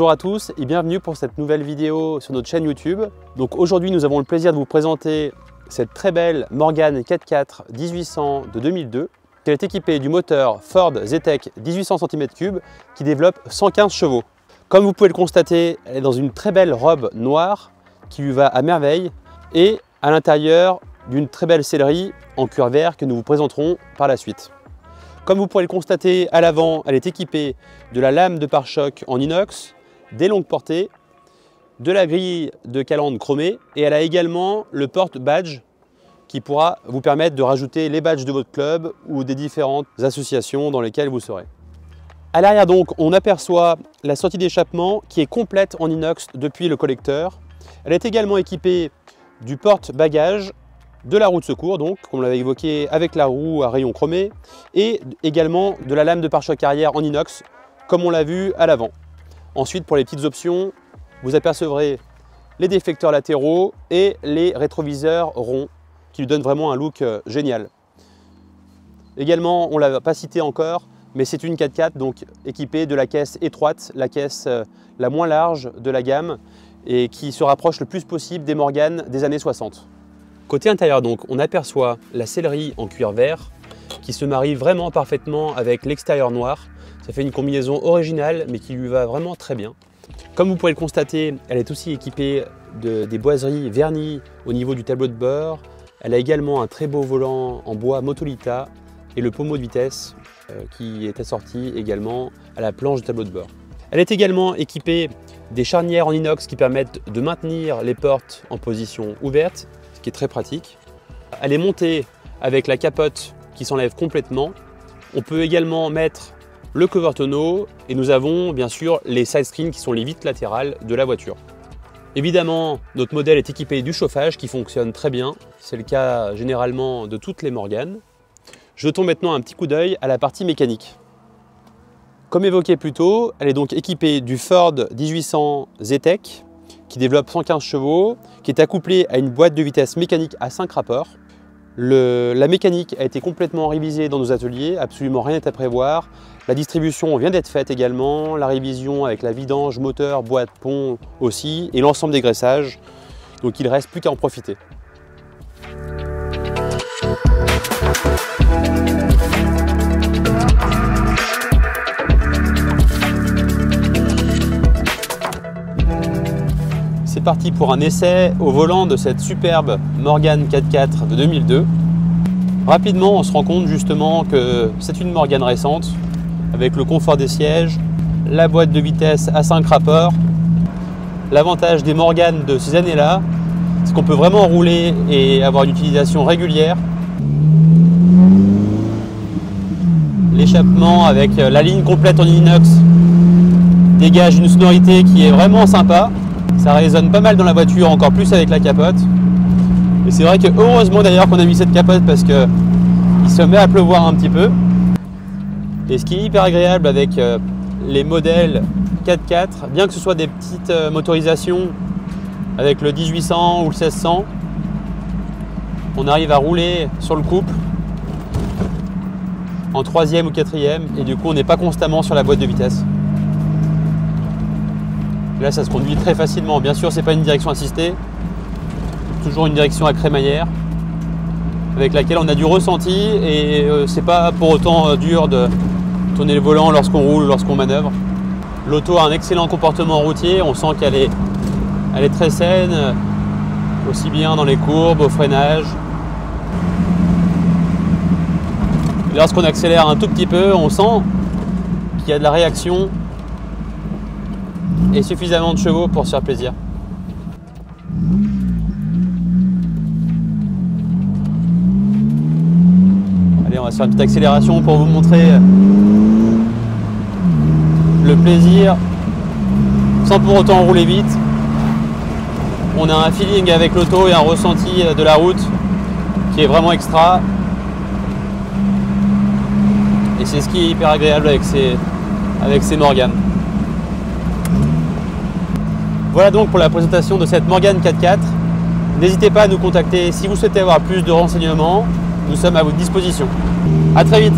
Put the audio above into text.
Bonjour à tous et bienvenue pour cette nouvelle vidéo sur notre chaîne YouTube. Donc aujourd'hui nous avons le plaisir de vous présenter cette très belle Morgane 4x4 1800 de 2002. Elle est équipée du moteur Ford Zetec 1800 cm3 qui développe 115 chevaux. Comme vous pouvez le constater, elle est dans une très belle robe noire qui lui va à merveille et à l'intérieur d'une très belle sellerie en cuir vert que nous vous présenterons par la suite. Comme vous pourrez le constater, à l'avant, elle est équipée de la lame de pare-choc en inox, des longues portées, de la grille de calandre chromée et elle a également le porte-badge qui pourra vous permettre de rajouter les badges de votre club ou des différentes associations dans lesquelles vous serez. À l'arrière donc, on aperçoit la sortie d'échappement qui est complète en inox depuis le collecteur. Elle est également équipée du porte-bagages, de la roue de secours, donc, comme on l'avait évoqué, avec la roue à rayon chromé, et également de la lame de pare-choc arrière en inox, comme on l'a vu à l'avant. Ensuite, pour les petites options, vous apercevrez les déflecteurs latéraux et les rétroviseurs ronds, qui lui donnent vraiment un look génial. Également, on ne l'a pas cité encore, mais c'est une 4x4 donc équipée de la caisse étroite, la caisse la moins large de la gamme, et qui se rapproche le plus possible des Morgane des années 60. Côté intérieur donc, on aperçoit la sellerie en cuir vert qui se marie vraiment parfaitement avec l'extérieur noir. Ça fait une combinaison originale mais qui lui va vraiment très bien. Comme vous pouvez le constater, elle est aussi équipée des boiseries vernies au niveau du tableau de bord. Elle a également un très beau volant en bois Motolita et le pommeau de vitesse qui est assorti également à la planche du tableau de bord. Elle est également équipée des charnières en inox qui permettent de maintenir les portes en position ouverte, qui est très pratique. Elle est montée avec la capote qui s'enlève complètement. On peut également mettre le cover tonneau et nous avons bien sûr les side screens qui sont les vitres latérales de la voiture. Évidemment, notre modèle est équipé du chauffage qui fonctionne très bien. C'est le cas généralement de toutes les Morgane. Jetons maintenant un petit coup d'œil à la partie mécanique. Comme évoqué plus tôt, elle est donc équipée du Ford 1800 Zetec qui développe 115 chevaux, qui est accouplé à une boîte de vitesse mécanique à 5 rapports. La mécanique a été complètement révisée dans nos ateliers, absolument rien n'est à prévoir. La distribution vient d'être faite également, la révision avec la vidange, moteur, boîte, pont aussi, et l'ensemble des graissages. Donc il ne reste plus qu'à en profiter. C'est parti pour un essai au volant de cette superbe Morgane 4x4 de 2002. Rapidement, on se rend compte justement que c'est une Morgane récente avec le confort des sièges, la boîte de vitesse à 5 rapports. L'avantage des Morgane de ces années-là, c'est qu'on peut vraiment rouler et avoir une utilisation régulière. L'échappement avec la ligne complète en inox dégage une sonorité qui est vraiment sympa. Ça résonne pas mal dans la voiture, encore plus avec la capote. Et c'est vrai que heureusement d'ailleurs qu'on a mis cette capote parce qu'il se met à pleuvoir un petit peu. Et ce qui est hyper agréable avec les modèles 4x4, bien que ce soit des petites motorisations avec le 1800 ou le 1600, on arrive à rouler sur le couple en 3e ou 4e et du coup on n'est pas constamment sur la boîte de vitesse. Là, ça se conduit très facilement. Bien sûr, ce n'est pas une direction assistée, toujours une direction à crémaillère avec laquelle on a du ressenti et c'est pas pour autant dur de tourner le volant lorsqu'on roule ou lorsqu'on manœuvre. L'auto a un excellent comportement routier, on sent qu'elle est très saine, aussi bien dans les courbes, au freinage. Et lorsqu'on accélère un tout petit peu, on sent qu'il y a de la réaction et suffisamment de chevaux pour se faire plaisir. Allez, on va se faire une petite accélération pour vous montrer le plaisir sans pour autant rouler vite. On a un feeling avec l'auto et un ressenti de la route qui est vraiment extra. Et c'est ce qui est hyper agréable avec ces Morgane. Voilà donc pour la présentation de cette Morgane 4x4. N'hésitez pas à nous contacter si vous souhaitez avoir plus de renseignements. Nous sommes à votre disposition. À très vite.